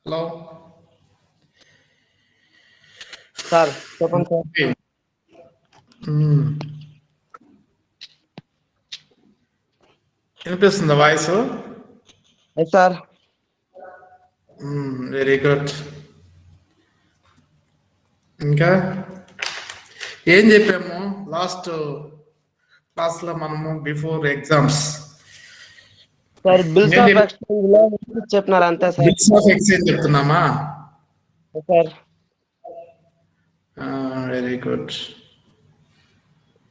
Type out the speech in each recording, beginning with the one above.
Hello sir చెప్పండి సార్. వినిపిస్తుందా వాయిస్? Sir very good. ఇంకా ఏం చెప్పాము లాస్ట్ క్లాస్లో మనము before exams? Sir bills of exchange లో చెప్పినారు అంతే సార్. బిల్స్ ఆఫ్ ఎక్స్చేంజ్ చెప్తున్నామా? Sir very good.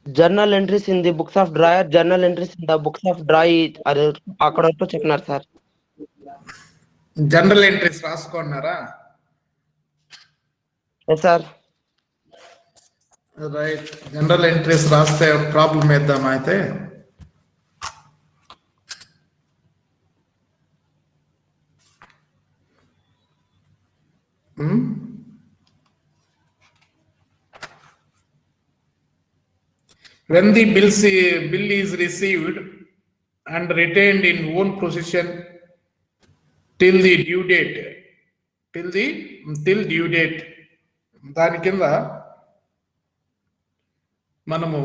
Journal entries in the books of drawer, journal entries in the books of drawee అది అక్కడ వరకు చెప్పినారు సార్. జనరల్ ఎంట్రీస్ రాసుకున్నారా? Sir right. జనరల్ ఎంట్రీస్ రాస్తే ప్రాబ్లం వేద్దామా అయితే? When the bill is received and retained in own possession till due date, దాని కింద మనము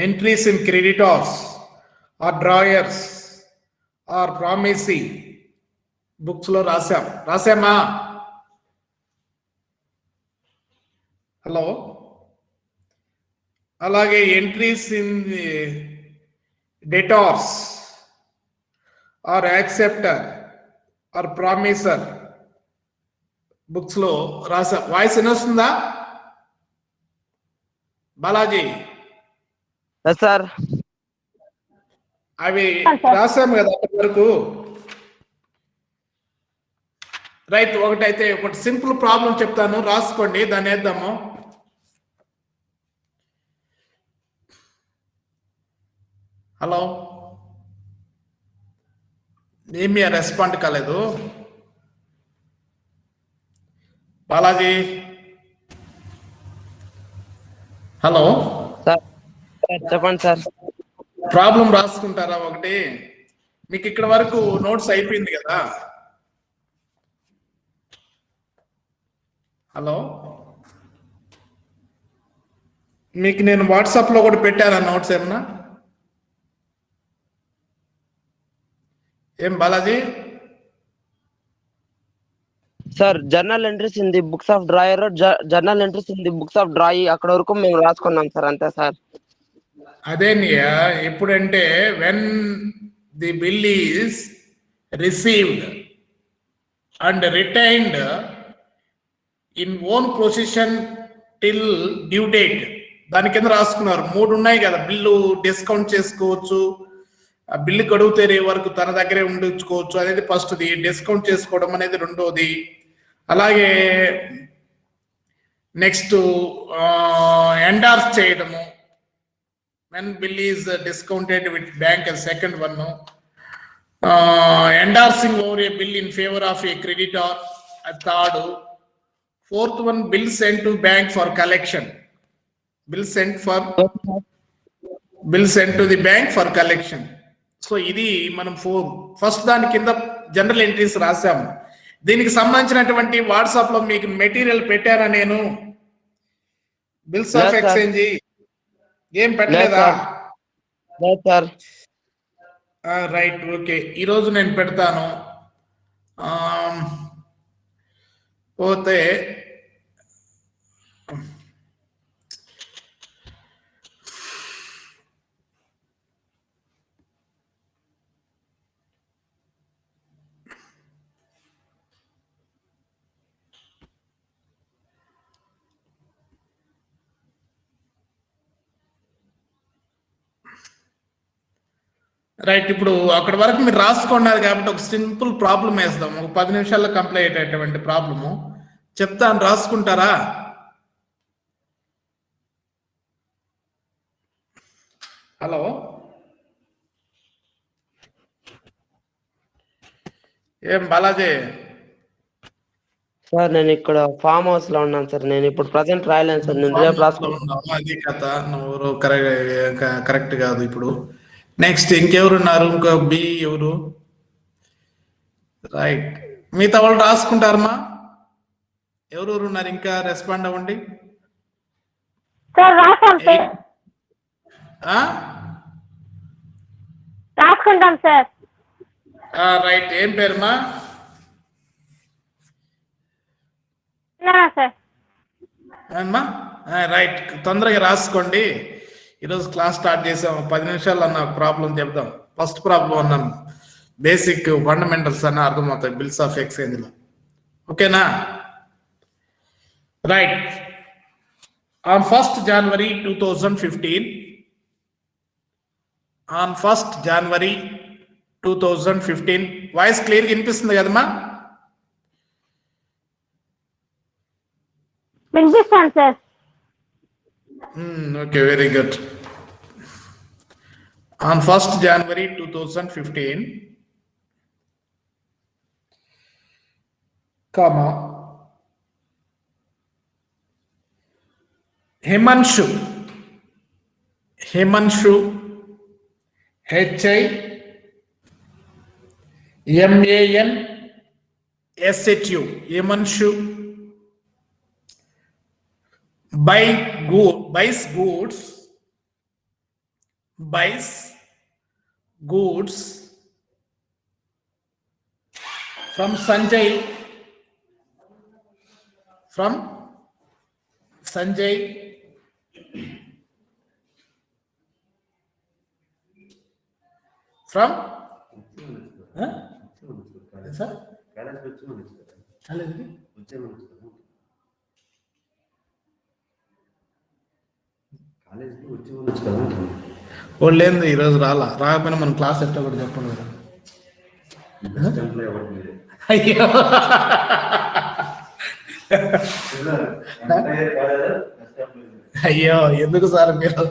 entries in creditors or drawers or promisee books లో రాసామా? హలో. అలాగే entries in debtors or acceptor or promisor books లో రాసా. వాయిస్ వినొస్తుందా బాలాజీ? సార్ అవి రాసాము కదా అప్పటి వరకు. రైట్. ఒకటైతే ఒకటి సింపుల్ ప్రాబ్లం చెప్తాను, రాసుకోండి, దాన్ని వేద్దాము. హలో, ఏమీ రెస్పాండ్ కాలేదు బాలాజీ. హలో సార్ చెప్పండి సార్. ప్రాబ్లం రాసుకుంటారా ఒకటి? మీకు ఇక్కడ వరకు నోట్స్ అయిపోయింది కదా? హలో, మీకు నేను వాట్సాప్ లో కూడా పెట్టానా నోట్స్ ఏమన్నా? ఏం Balaji? Sir journal entries in the books of drawer, journal entries in the books of డ్రాయి అక్కడ వరకు మేము రాసుకున్నాం సార్ అంతే సార్. అదేనియా, ఎప్పుడంటే when the bill is received and retained in own position till due date, దాని కింద రాసుకున్నారు. 3 ఉన్నాయి కదా, బిల్లు డిస్కౌంట్ చేసుకోవచ్చు, బిల్లు గడువు తీరే వరకు తన దగ్గరే ఉండించుకోవచ్చు అనేది ఫస్ట్ది, డిస్కౌంట్ చేసుకోవడం అనేది రెండోది. అలాగే నెక్స్ట్ ఎండార్స్ చేయడము, when bill is discounted with bank as second one, endorsing over a bill in favor of a creditor a third, fourth one bill sent to bank for collection, bill sent to the bank for collection. So ఇది మనం first దాని కింద general entries రాసాము. దీనికి సంబంధించినటువంటి WhatsApp లో మీకు material పెట్టారా నేను? బిల్స్ ఆఫ్ ఎక్స్చేంజ్ ఏం పెట్టలేదా? Right, okay. ఈరోజు నేను పెడతాను. పోతే రైట్. ఇప్పుడు అక్కడి వరకు మీరు రాసుకున్నారు కాబట్టి ఒక సింపుల్ ప్రాబ్లం వేస్తాం, ఒక 10 నిమిషాల్లో కంప్లీట్ అయ్యేటువంటి ప్రాబ్లము చెప్తాను, రాసుకుంటారా? హలో, ఏం బాలాజీ? సార్ నేను ఇక్కడ ఫామ్ హౌస్ లో ఉన్నాను సార్, నేను ఇప్పుడు ప్రజెంట్ రాయలేను సార్, నేను రేపు రాసుకుంటాను. అది కథ, నువ్వు కరెక్ట్ కాదు. ఇప్పుడు నెక్స్ట్ ఇంకెవరున్నారు? ఇంకో బి ఎవరు? రైట్, మిగతా వాళ్ళు రాసుకుంటారమ్మా. ఎవరెవరు ఉన్నారు ఇంకా? రెస్పాండ్ అవ్వండి. సార్ రాస్తాం సార్. రాసుకుంటాం సార్. రైట్. ఏం పేరుమా? సార్ అమ్మా రైట్. తొందరగా రాసుకోండి. ఈరోజు క్లాస్ స్టార్ట్ చేసాం. 10 నిమిషాలు అన్న ప్రాబ్లం చెప్దాం. ఫస్ట్ ప్రాబ్లం అన్నాం, బేసిక్ ఫండమెంటల్స్ అన్న అర్థమవుతాయి బిల్స్ ఆఫ్ ఎక్స్చేంజ్ లో. ఓకేనా? Right. On 1st January 2015, on 1st January 2015, voice క్లియర్గా వినిపిస్తుంది కదమ్మా? వినిపిస్తాను sir. Okay, very good. On 1st January 2015, comma, Himanshu, Himanshu, HIMANSHU, Himanshu, buys goods from Sanjay, from వాళ్ళేంది ఈరోజు రాకపోయినా మనం క్లాస్ ఎట్టా కూడా చెప్పండి కదా. అయ్యో, అయ్యో, ఎందుకు సార్ మీరు?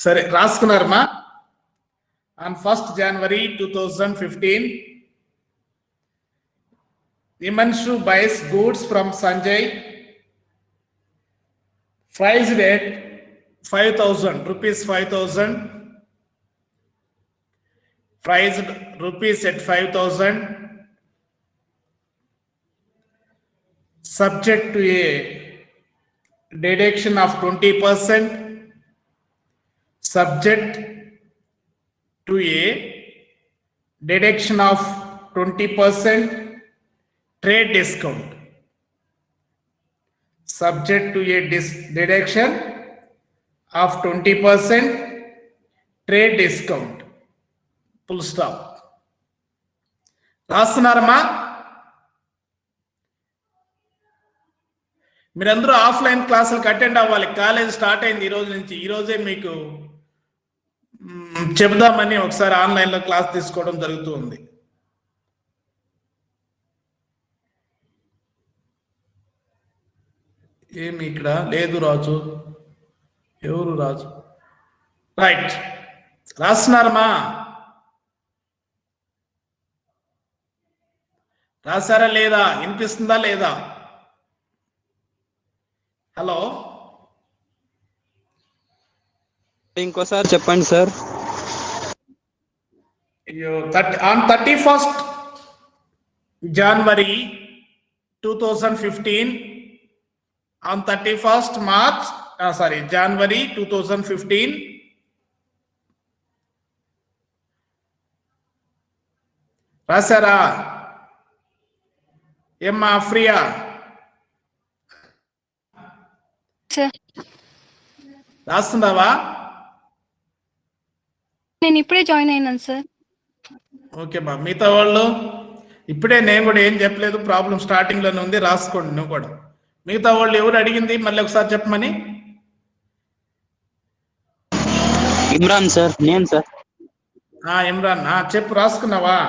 సరే, రాసుకున్నారమ్మా? On 1st January 2015, Himanshu buys goods from Sanjay priced at 5,000 rupees, 5,000 priced rupees at 5,000, subject to a deduction of 20%, subject to a deduction of 20% trade discount, subject to a deduction of 20% trade discount, full stop. రాస్తున్నారమ్మా? మీరందరూ offline క్లాసులకు attend అవ్వాలి. College start అయింది ఈ రోజు నుంచి. ఈ రోజే మీకు చెప్దామని ఒకసారి ఆన్లైన్లో క్లాస్ తీసుకోవడం జరుగుతుంది. ఏమి ఇక్కడ లేదు రాజు? ఎవరు రాజు? రైట్, రాస్తున్నారమ్మా? రాశారా లేదా? వినిపిస్తుందా లేదా? హలో, ఇంకోసారి చెప్పండి sir. On 31st January 2015, on 31st March, January 2015, రాశారా? ఏమ్మా ఫ్రియా? రాస్తున్నావా? నేను ఇప్పుడే జాయిన్ అయినాను సార్. ఓకే మా, మిగతా వాళ్ళు ఇప్పుడే, నేను కూడా ఏం చెప్పలేదు, ప్రాబ్లం స్టార్టింగ్ లోనే ఉంది, రాసుకోండి నువ్వు కూడా. మిగతా వాళ్ళు ఎవరు అడిగింది మళ్ళీ ఒకసారి చెప్పమని? ఇమ్రాన్ సార్. నేను సార్. ఇమ్రాన్, చెప్పు, రాసుకున్నావా?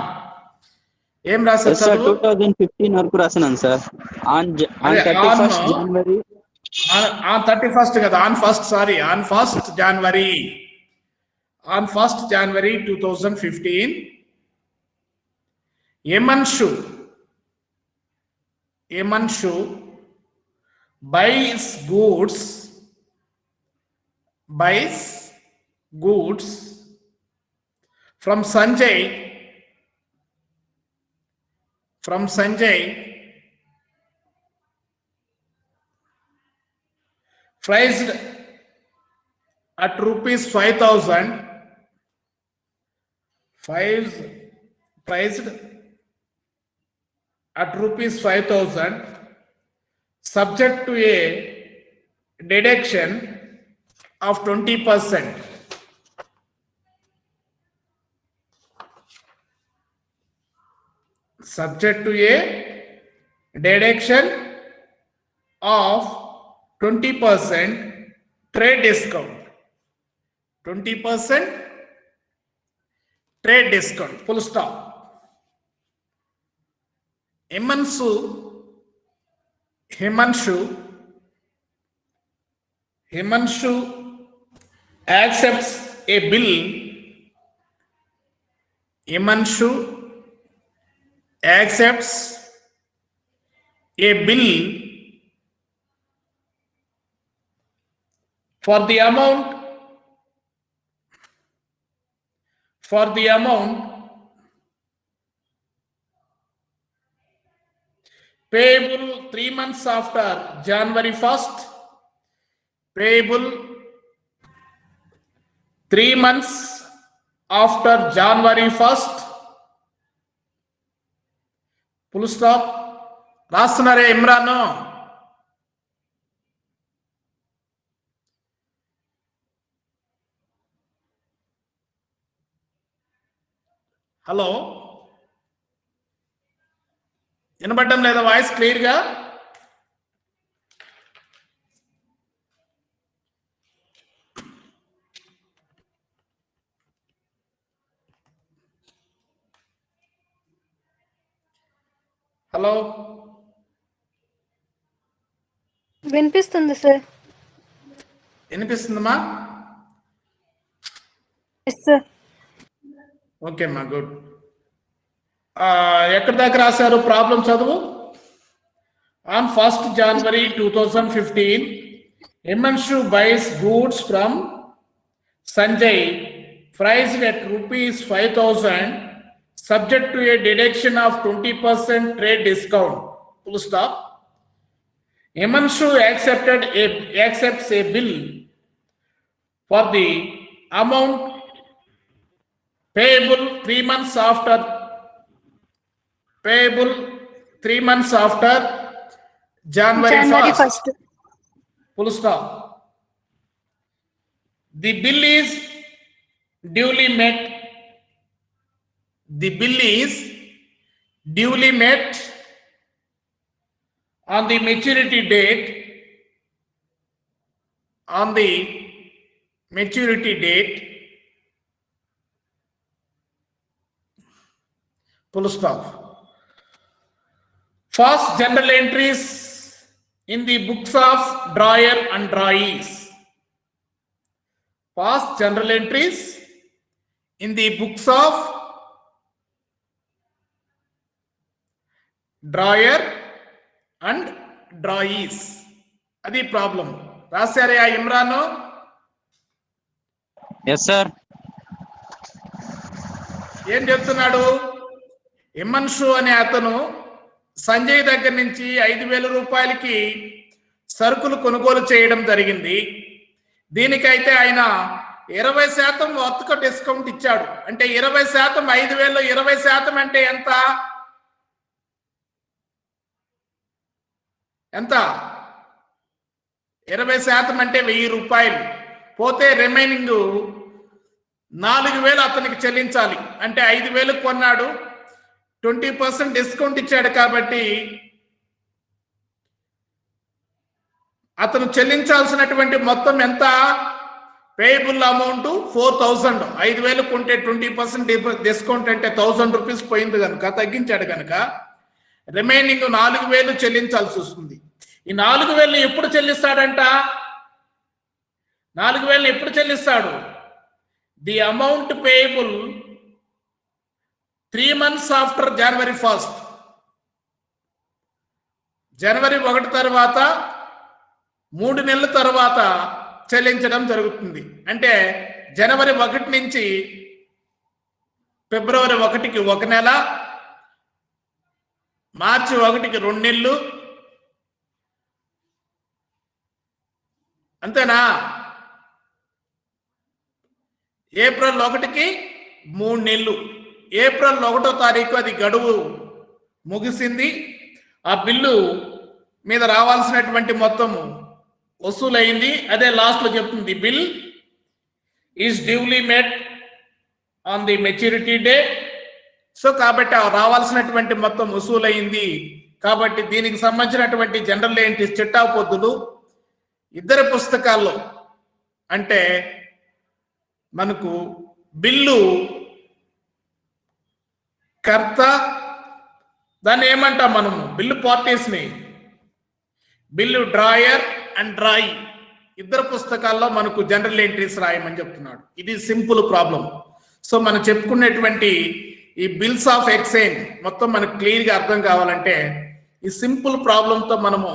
ఏం రాశారు? 2015 వరకు రాసినాను sir. On 31st January, on 31st కదా, on 1st, sorry, on 1st January, on 1st January 2015, Himanshu buys goods from Sanjay, priced at rupees 5,000, priced at rupees 5,000, subject to a deduction of 20%. Subject to a deduction of 20% trade discount. 20% trade discount. Full stop. Himanshu accepts a bill. Himanshu accepts a bill for the amount payable 3 months after January 1st, payable 3 months after January 1st, full stop. రాస్తున్నారే ఇమ్రాన్? Hello, వినబడ్డం లేదా voice క్లియర్గా? Hello, వినిపిస్తుంది sir. వినిపిస్తుందమ్మా? Yes sir. Okay అమ్మా, గుడ్. ఎక్కడి దాకా రాశారు ప్రాబ్లం చదువు? On 1st January 2015, Himanshu buys goods from Sanjay priced at rupees 5,000, subject to a deduction of 20% trade discount. Full stop. Himanshu accepts a bill for the amount payable 3 months after January 1st. Full stop. The bill is duly met. The bill is duly met on the maturity date. Full stop. First, general entries in the books of drawer and drawees. First, general entries in the books of drawer and drawees. అది problem. రాశారా Imran? Yes sir. ఏం చెప్తున్నాడు? హిమన్షు అనే అతను సంజయ్ దగ్గర నుంచి 5,000 రూపాయలకి సరుకులు కొనుగోలు చేయడం జరిగింది. దీనికైతే ఆయన 20% వర్తక డిస్కౌంట్ ఇచ్చాడు. అంటే 20%, 5,000 20% అంటే ఎంత? 20% అంటే 1,000 రూపాయలు. పోతే రిమైనింగ్ 4,000 అతనికి చెల్లించాలి. అంటే 5,000 కొన్నాడు, 20% డిస్కౌంట్ ఇచ్చాడు కాబట్టి అతను చెల్లించాల్సినటువంటి మొత్తం ఎంత? Payable amount 4,000. 5,000 కొంటే 20% డిస్కౌంట్ అంటే 1,000 రూపీస్ పోయింది కనుక, తగ్గించాడు కనుక రిమైనింగ్ 4,000 చెల్లించాల్సి వస్తుంది. ఈ 4,000 ఎప్పుడు చెల్లిస్తాడంట? 4,000 ఎప్పుడు చెల్లిస్తాడు? The amount payable 3 months after January 1st. జనవరి 1 తర్వాత 3 నెలల తర్వాత చెల్లించడం జరుగుతుంది. అంటే జనవరి 1 నుంచి ఫిబ్రవరి 1కి 1 నెల, మార్చి 1కి 2 నెలలు, అంతేనా? ఏప్రిల్ 1కి 3 నెలలు. ఏప్రిల్ 1వ తారీఖు అది గడువు ముగిసింది. ఆ బిల్లు మీద రావాల్సినటువంటి మొత్తం వసూలైంది. అదే లాస్ట్ లో చెప్తుంది, bill is duly met on the maturity day. So కాబట్టి రావాల్సినటువంటి మొత్తం వసూలైంది. కాబట్టి దీనికి సంబంధించినటువంటి జనరల్ ఎంట్రీస్ చిట్టా పొద్దులు ఇద్దరు పుస్తకాల్లో అంటే మనకు బిల్లు కర్త, దాన్ని ఏమంటాం మనము, బిల్లు పార్టీస్ని, బిల్లు డ్రాయర్ అండ్ డ్రాయి ఇద్దరు పుస్తకాల్లో మనకు జనరల్ ఎంట్రీస్ రాయమని చెప్తున్నాడు. ఇది సింపుల్ ప్రాబ్లం. సో మనం చెప్పుకునేటువంటి ఈ బిల్స్ ఆఫ్ ఎక్స్చేంజ్ మొత్తం మనకు క్లియర్గా అర్థం కావాలంటే ఈ సింపుల్ ప్రాబ్లంతో మనము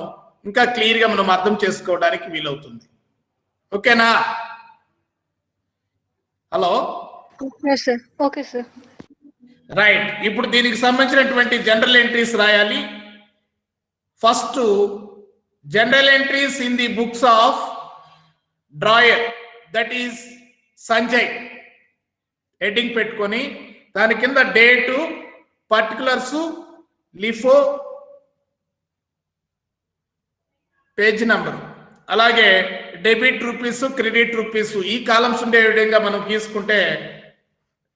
ఇంకా క్లియర్గా మనం అర్థం చేసుకోవడానికి వీలవుతుంది. ఓకేనా? Hello, okay sir. రైట్. ఇప్పుడు దీనికి సంబంధించినటువంటి జనరల్ ఎంట్రీస్ రాయాలి. First general entries in the books of drawer, that is Sanjay heading పెట్టుకొని దాని కింద date, particulars, LIFO, page number, అలాగే డెబిట్ రూపీస్, క్రెడిట్ రూపీస్ ఈ కాలమ్స్ ఉండే విధంగా మనం గీసుకుంటే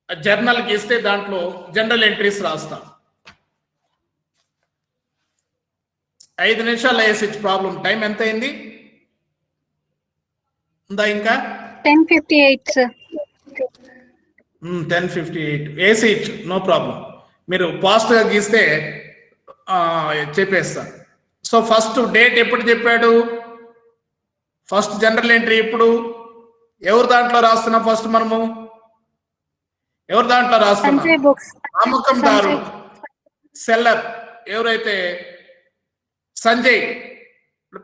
జర్నల్ గీస్తే దాంట్లో జనరల్ ఎంట్రీస్ రాస్తాం. 5 నిమిషాలు వేసి ప్రాబ్లం. టైం ఎంత అయింది? ఉందా ఇంకా? 10:58 సార్. 10:58 వేసి ఇట్, నో ప్రాబ్లం. మీరు ఫాస్ట్గా గీస్తే చెప్పేస్తాను. సో ఫస్ట్ డేట్ ఎప్పుడు చెప్పాడు? ఫస్ట్ జనరల్ ఎంట్రీ ఇప్పుడు ఎవరు దాంట్లో రాస్తున్నాం? ఫస్ట్ మనము ఎవరు దాంట్లో రాస్తున్నాం? అమ్మకందారుడు, సెల్లర్ ఎవరైతే సంజయ్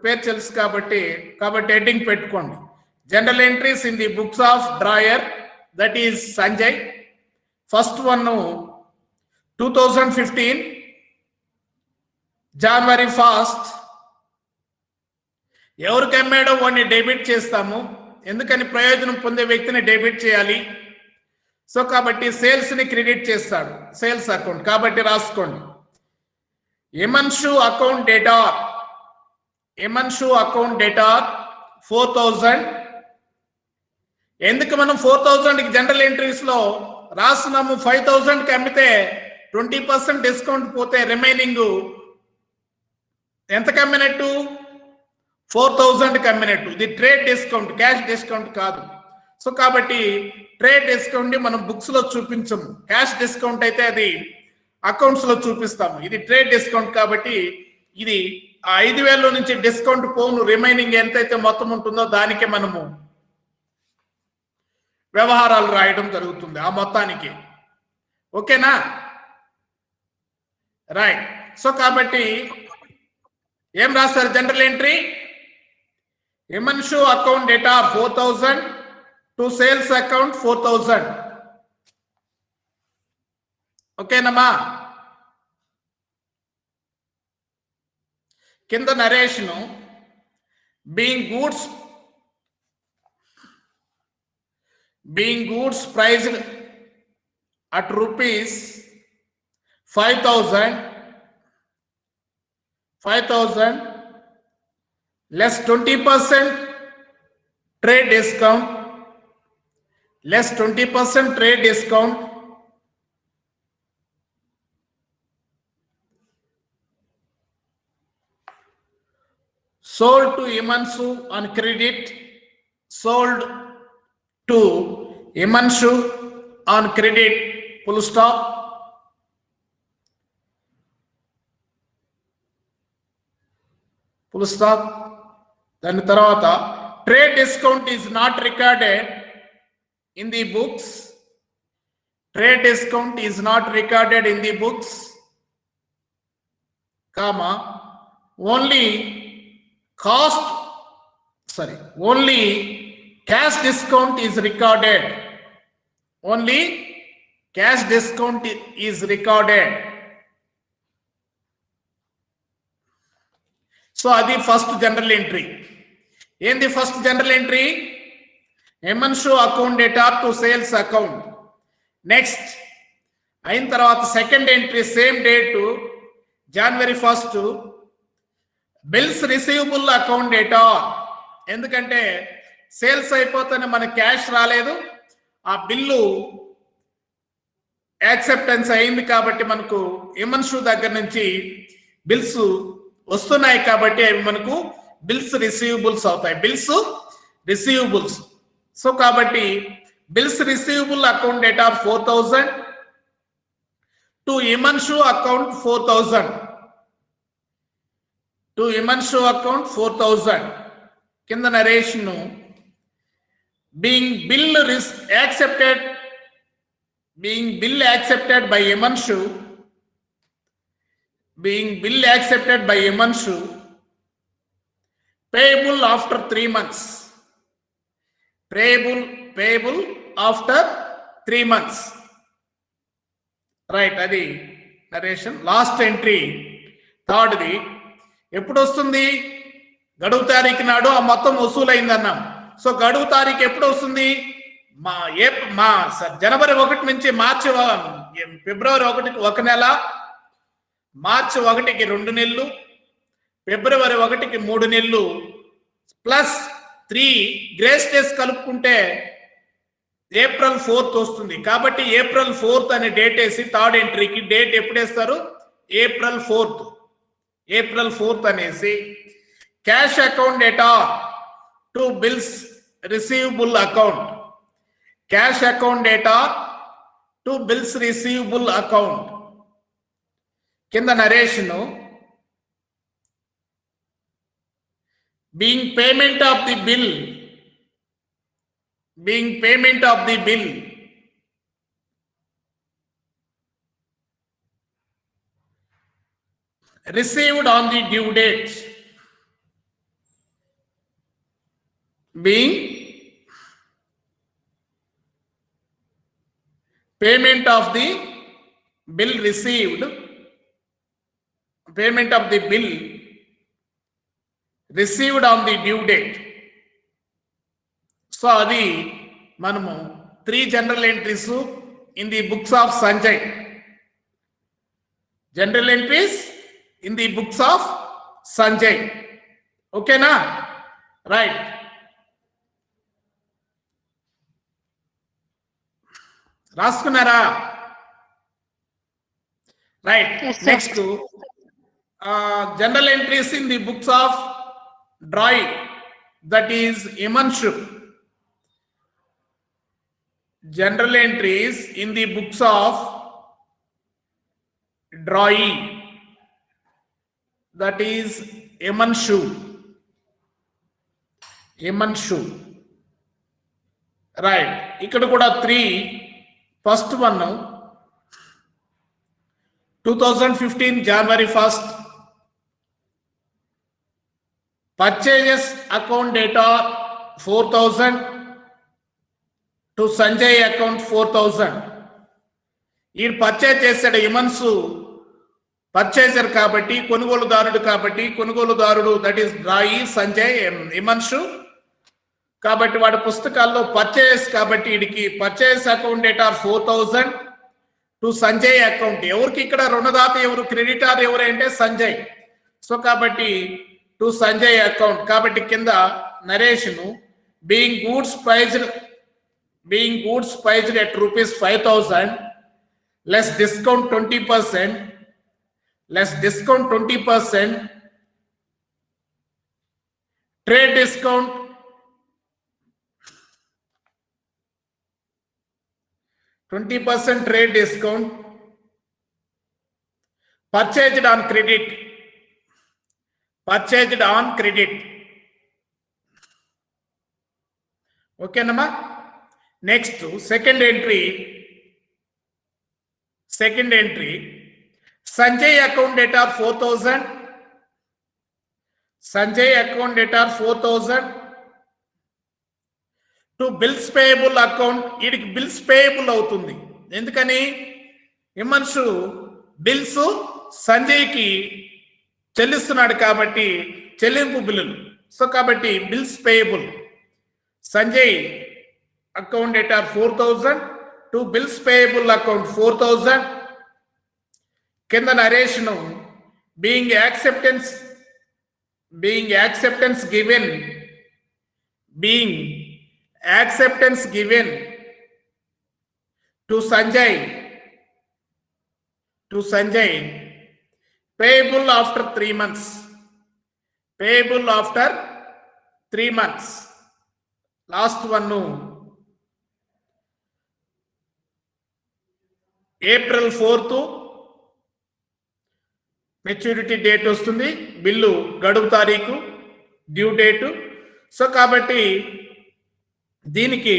పేరు తెలుసు కాబట్టి హెడ్డింగ్ పెట్టుకోండి. General entries in the books of drawer, that is Sanjay. First one 2015 January 1st. ఎవరికి అమ్మాడో వాడిని డెబిట్ చేస్తాము. ఎందుకని? ప్రయోజనం పొందే వ్యక్తిని డెబిట్ చేయాలి. సో కాబట్టి సేల్స్ ని క్రెడిట్ చేస్తాడు, సేల్స్ అకౌంట్. కాబట్టి రాసుకోండి, ఎమన్షు అకౌంట్ డేటార్, ఎమన్షు అకౌంట్ డేటార్ 4000. ఎందుకు మనం 4000కి జనరల్ ఎంట్రీస్ లో రాస్తున్నాము? 5000కి అమ్మితే 20% డిస్కౌంట్ పోతే రిమైనింగ్ ఎంతకు అమ్మినట్టు? 4000కి అమ్మినట్టు. ఇది ట్రేడ్ డిస్కౌంట్, క్యాష్ డిస్కౌంట్ కాదు. సో కాబట్టి ట్రేడ్ డిస్కౌంట్ ని మనం బుక్స్ లో చూపించము. క్యాష్ డిస్కౌంట్ అయితే అది అకౌంట్స్ లో చూపిస్తాము. ఇది ట్రేడ్ డిస్కౌంట్ కాబట్టి ఇది 5000 నుంచి డిస్కౌంట్ పోను రిమైనింగ్ ఎంతైతే మొత్తం ఉంటుందో దానికే మనము వ్యవహారాలు రాయడం జరుగుతుంది, ఆ మొత్తానికి. ఓకేనా? రైట్. సో కాబట్టి ఏం రాస్తారు general entry? Emanshu account debtor 4000 to sales account 4000. ఓకేనమ్మా? కింద narration being goods priced at rupees 5000 less 20% trade discount, less 20% trade discount, sold to Imansu on credit, sold to Imansu on credit, full stop. Full stop. Then tarvata trade discount is not recorded in the books. Trade discount is not recorded in the books, comma, only cash discount is recorded. Only cash discount is recorded. So adi first general entry. In the first general entry, Emanshu account data to sales account. Next, అయిన తర్వాత second entry same date January 1st bills receivable account data. ఎందుకంటే sales అయిపోతేనే మన cash రాలేదు, ఆ bill acceptance అయింది కాబట్టి మనకు ఎమన్షు దగ్గర నుంచి బిల్స్ వస్తున్నాయి కాబట్టి అవి మనకు బిల్స్ రిసీవబుల్స్ అవుతాయి. Bills receivables. సో కాబట్టి bills receivable account debtor 4000 to Emanshu account 4000. To Emanshu account 4000. Kinda narration being bill accepted by Emanshu, payable after 3 months. Payable after 3 months. Right, అది నరేషన్. లాస్ట్ ఎంట్రీ థర్డ్ది ఎప్పుడు వస్తుంది? గడువు తారీఖు నాడు ఆ మొత్తం వసూలైంది అన్నాం. సో గడువు తారీఖు ఎప్పుడు వస్తుంది? జనవరి 1 నుంచి ఫిబ్రవరి 1కి 1 నెల, మార్చి 1కి 2 నెలలు, ఫిబ్రవరి 1కి 3 నెలలు ప్లస్ 3 గ్రేస్ డేస్ కలుపుకుంటే April 4th వస్తుంది. కాబట్టి April 4th అనే డేట్ వేసి థర్డ్ ఎంట్రీకి డేట్ ఎప్పుడు వేస్తారు? April 4th అనేసి cash account data to bills receivable account. Cash account data to bills receivable account. కింద narration being payment of the bill received on the due date. Being payment of the bill received, payment of the bill received on the due date. So అది మనము 3 general entries in the books of Sanjay. General entries in the books of Sanjay. ఓకేనా? Right. రాసుకున్నారా? Right. Yes, sir. Next general entries in the books of drawing, that is Emanshu. General entries in the books of drawing, that is Emanshu. Right. ఇక్కడ కూడా 3. First one 2015 January 1st purchases account data 4000 to Sanjay account 4000. ఈ purchase చేశాడు ఎమన్సు, purchaser కాబట్టి, కొనుగోలుదారుడు కాబట్టి, కొనుగోలుదారుడు that is డ్రాయి Sanjay ఎమన్సు కాబట్టి వాడి పుస్తకాల్లో purchase కాబట్టి వీడికి purchase account debtor 4000 to Sanjay account. ఎవరికి ఇక్కడ రుణదాత ఎవరు, క్రెడిటార్ ఎవరు అంటే సంజయ్. సో కాబట్టి టు సంజయ్ అకౌంట్. కాబట్టి కింద నరేషను being goods priced at rupees 5,000 less discount 20%, trade discount 20% trade discount, purchased on credit. Okay, Nama. Next, second entry. Sanjay account data 4,000. To bills payable account. It bills payable అవుతుంది. ఎందుకని హిమన్షు bills సంజయ్కి చెల్లిస్తున్నాడు కాబట్టి చెల్లింపు బిల్లులు. So కాబట్టి bills payable Sanjay account debtor 4,000 to bills payable account 4,000. కింద నరేషను being acceptance given to Sanjay payable after 3 months. Last one April 4th maturity date వస్తుంది, bill గడువు తారీఖు, డ్యూ డేటు. సో కాబట్టి దీనికి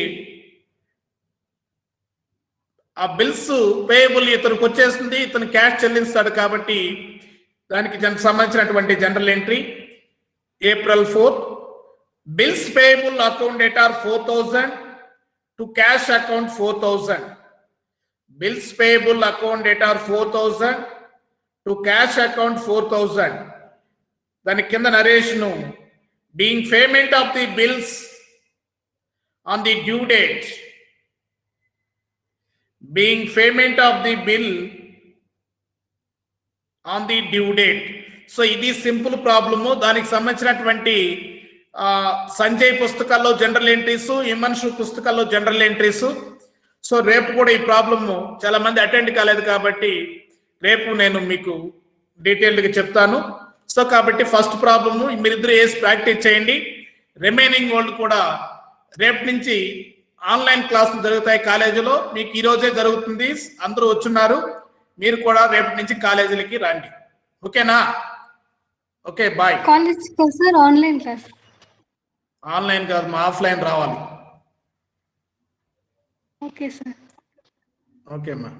ఆ బిల్స్ పేయబుల్ ఇతనికి వచ్చేస్తుంది, ఇతను క్యాష్ చెల్లిస్తాడు కాబట్టి దానికి సంబంధించినటువంటి general entry April 4th. Bills payable account debtor 4,000 to cash account 4,000. Bills payable account debtor 4,000 to cash account 4,000. దాని కింద నరేషను being payment of the bills on the due date. Being payment of the bill on the due date. So ఇది simple problem. దానికి సంబంధించినటువంటి సంజయ్ పుస్తకాల్లో general entries, హిమన్షు పుస్తకాల్లో general entries. So రేపు కూడా ఈ ప్రాబ్లము చాలా మంది అటెండ్ కాలేదు కాబట్టి రేపు నేను మీకు డీటెయిల్డ్గా చెప్తాను. సో కాబట్టి ఫస్ట్ ప్రాబ్లము మీరిద్దరు వేసి ప్రాక్టీస్ చేయండి. రిమైనింగ్ వాళ్ళు కూడా రేపు నుంచి ఆన్లైన్ క్లాసులు జరుగుతాయి కాలేజీలో. మీకు ఈరోజే జరుగుతుంది, అందరూ వచ్చున్నారు. మీరు కూడా రేపు నుంచి కాలేజీలకి రండి. ఓకేనా? Okay, bye. College sir online class? Online కాదు, మా ఆఫ్లైన్ రావాలి. Okay sir. ఓకే అమ్మా.